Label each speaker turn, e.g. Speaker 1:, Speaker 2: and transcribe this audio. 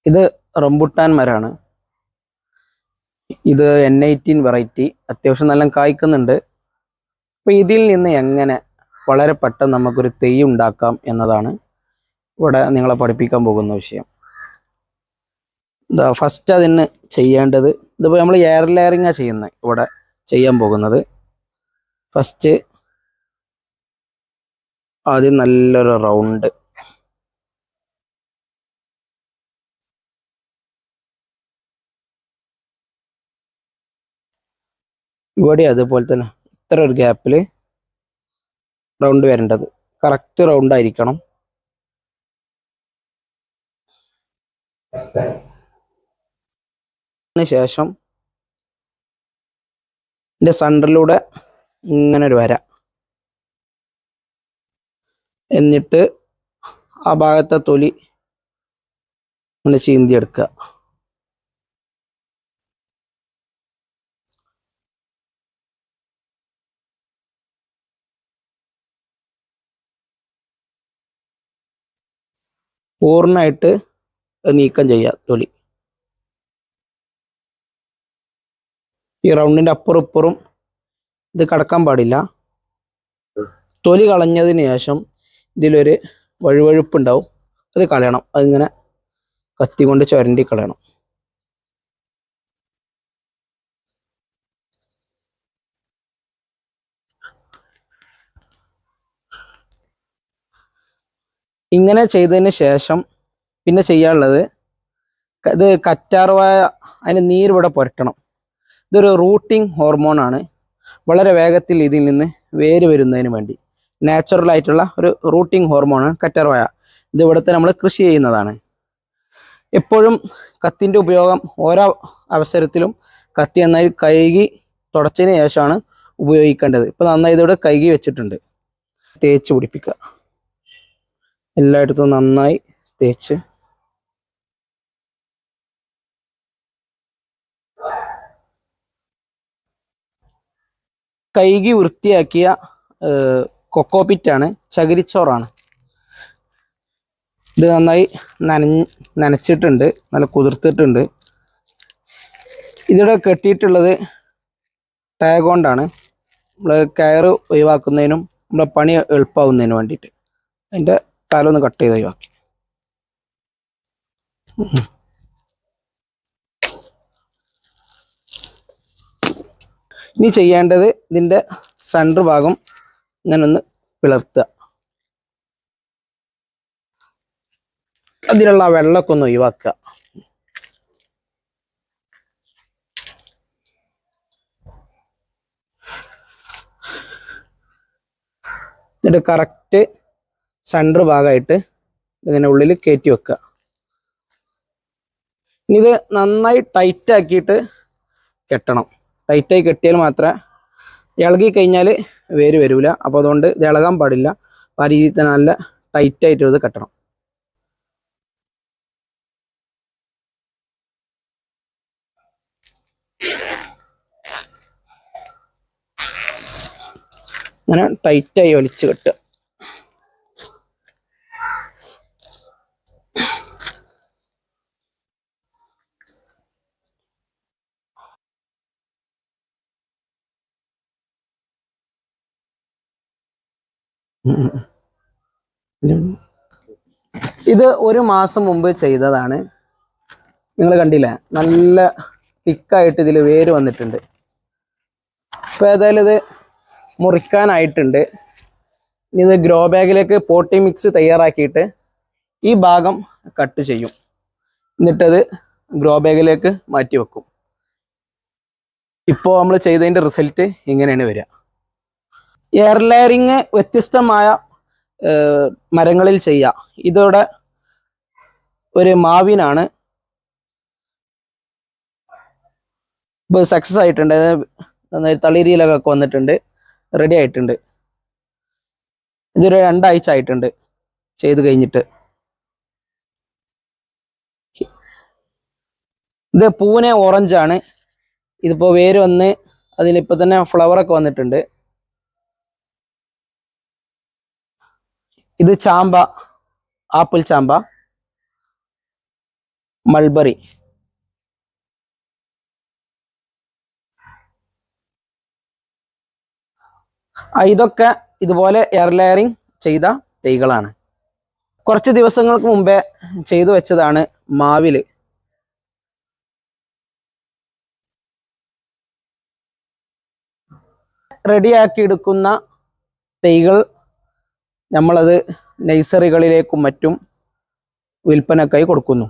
Speaker 1: ഇത് റംബുട്ടാൻ മരമാണ്. ഇത് N18 വെറൈറ്റി, അത്യാവശ്യം നല്ല കായ്ക്കുന്നുണ്ട്. അപ്പോൾ ഇതിൽ നിന്ന് എങ്ങനെ വളരെ പെട്ടെന്ന് നമുക്കൊരു തൈ ഉണ്ടാക്കാം എന്നതാണ് ഇവിടെ നിങ്ങളെ പഠിപ്പിക്കാൻ പോകുന്ന വിഷയം. ഫസ്റ്റ് അതിന് ചെയ്യേണ്ടത്, ഇതിപ്പോൾ നമ്മൾ എയർ ലെയറിങ്ങാണ് ചെയ്യുന്നത്. ഇവിടെ ചെയ്യാൻ പോകുന്നത് ഫസ്റ്റ് ആദ്യം നല്ലൊരു റൗണ്ട്, ഇവിടെ അതുപോലെ തന്നെ ഇത്ര ഒരു ഗ്യാപ്പിൽ റൗണ്ട് വരേണ്ടത്, കറക്റ്റ് റൗണ്ട് ആയിരിക്കണം. ശേഷം ഇതിൻ്റെ സെൻറ്ററിലൂടെ ഇങ്ങനെ ഒരു വര, എന്നിട്ട് ആ ഭാഗത്തെ തൊലി ഒന്ന് ചീന്തിയെടുക്കുക. പൂർണ്ണമായിട്ട് നീക്കം ചെയ്യുക തൊലി. ഈ റൗണ്ടിൻ്റെ അപ്പുറം ഇപ്പുറം ഇത് കടക്കാൻ പാടില്ല. തൊലി കളഞ്ഞതിന് ശേഷം ഇതിലൊരു വഴുവഴുപ്പുണ്ടാവും, അത് കളയണം. അതിങ്ങനെ കത്തി കൊണ്ട് ചുരണ്ടി കളയണം. ഇങ്ങനെ ചെയ്തതിന് ശേഷം പിന്നെ ചെയ്യാനുള്ളത്, ഇത് കറ്റാർവാഴ, അതിന് നീരിവിടെ പുരട്ടണം. ഇതൊരു റൂട്ടിംഗ് ഹോർമോണാണ്. വളരെ വേഗത്തിൽ ഇതിൽ നിന്ന് വേര് വരുന്നതിന് വേണ്ടി നാച്ചുറലായിട്ടുള്ള ഒരു റൂട്ടിംഗ് ഹോർമോണാണ് കറ്റാർവാഴ. ഇത് ഇവിടുത്തെ നമ്മൾ കൃഷി ചെയ്യുന്നതാണ്. എപ്പോഴും കത്തിൻ്റെ ഉപയോഗം ഓരോ അവസരത്തിലും കത്തി നന്നായി കഴുകി തുടച്ചതിന് ശേഷമാണ് ഉപയോഗിക്കേണ്ടത്. ഇപ്പോൾ നന്നായി ഇതിവിടെ കഴുകി വെച്ചിട്ടുണ്ട്. തേച്ച് പിടിപ്പിക്കുക, എല്ലായിടത്തും നന്നായി തേച്ച്. കഴുകി വൃത്തിയാക്കിയ കൊക്കോപിറ്റാണ്, ചകിരിച്ചോറാണ്. ഇത് നന്നായി നനച്ചിട്ടുണ്ട്, നല്ല കുതിർത്തിട്ടുണ്ട്. ഇതിവിടെ കെട്ടിയിട്ടുള്ളത് ടാഗ് കൊണ്ടാണ്, നമ്മൾ കയറ് ഒഴിവാക്കുന്നതിനും നമ്മളെ പണി എളുപ്പമാവുന്നതിന് വേണ്ടിയിട്ട്. അതിൻ്റെ തല ഒന്ന് കട്ട് ചെയ്ത് ഒഴിവാക്കി. ഇനി ചെയ്യേണ്ടത്, ഇതിൻ്റെ സെൻറ്റർ ഭാഗം ഇങ്ങനെ ഒന്ന് പിളർത്തുക. അതിലുള്ള വെള്ളമൊക്കെ ഒന്ന് ഒഴിവാക്കുക. എന്നിട്ട് കറക്റ്റ് സെൻറ്റർ ഭാഗമായിട്ട് ഇങ്ങനെ ഉള്ളിൽ കയറ്റി വെക്കുക. ഇനി ഇത് നന്നായി ടൈറ്റ് ആക്കിയിട്ട് കെട്ടണം. ടൈറ്റായി കെട്ടിയാൽ മാത്രമേ, ഇളകി കഴിഞ്ഞാൽ വേര് വരില്ല. അപ്പോൾ അതുകൊണ്ട് ഇത് ഇളകാൻ പാടില്ല. ആ രീതിയിൽ തന്നെ നല്ല ടൈറ്റായിട്ട് ഇത് കെട്ടണം. അങ്ങനെ ടൈറ്റായി വലിച്ചു കെട്ടുക. ഇത് 1 മാസം മുമ്പ് ചെയ്തതാണ്. നിങ്ങൾ കണ്ടില്ലേ, നല്ല തിക്കായിട്ട് ഇതിൽ വേര് വന്നിട്ടുണ്ട്. അപ്പോൾ ഏതായാലും ഇത് മുറിക്കാനായിട്ടുണ്ട്. ഇനി ഇത് ഗ്രോ ബാഗിലേക്ക് പോട്ടി മിക്സ് തയ്യാറാക്കിയിട്ട് ഈ ഭാഗം കട്ട് ചെയ്യും. എന്നിട്ടത് ഗ്രോ ബാഗിലേക്ക് മാറ്റി വെക്കും. ഇപ്പോൾ നമ്മൾ ചെയ്തതിൻ്റെ റിസൾട്ട് ഇങ്ങനെയാണ് വരിക. എയർ ലെയറിങ് വ്യത്യസ്തമായ മരങ്ങളിൽ ചെയ്യാം. ഇതോടെ ഒരു മാവിനാണ്. ഇപ്പോൾ സക്സസ് ആയിട്ടുണ്ട്. തളിരിയിലൊക്കെ വന്നിട്ടുണ്ട്, റെഡി ആയിട്ടുണ്ട്. ഇതൊരു 2 ആഴ്ച ആയിട്ടുണ്ട് ചെയ്ത് കഴിഞ്ഞിട്ട്. ഇത് പൂനെ ഓറഞ്ചാണ്. ഇതിപ്പോൾ വേര് വന്ന് അതിലിപ്പോൾ തന്നെ ഫ്ലവറൊക്കെ വന്നിട്ടുണ്ട്. ഇത് ചാമ്പ, ആപ്പിൾ ചാമ്പ. മൾബറി. ഇതൊക്കെ ഇതുപോലെ എയർ ലെയറിങ് ചെയ്ത തൈകളാണ്. കുറച്ച് ദിവസങ്ങൾക്ക് മുമ്പേ ചെയ്തു വെച്ചതാണ് മാവില്. റെഡിയാക്കി എടുക്കുന്ന തൈകൾ നമ്മളത് നഴ്സറികളിലേക്കും മറ്റും വിൽപ്പനക്കായി കൊടുക്കുന്നു.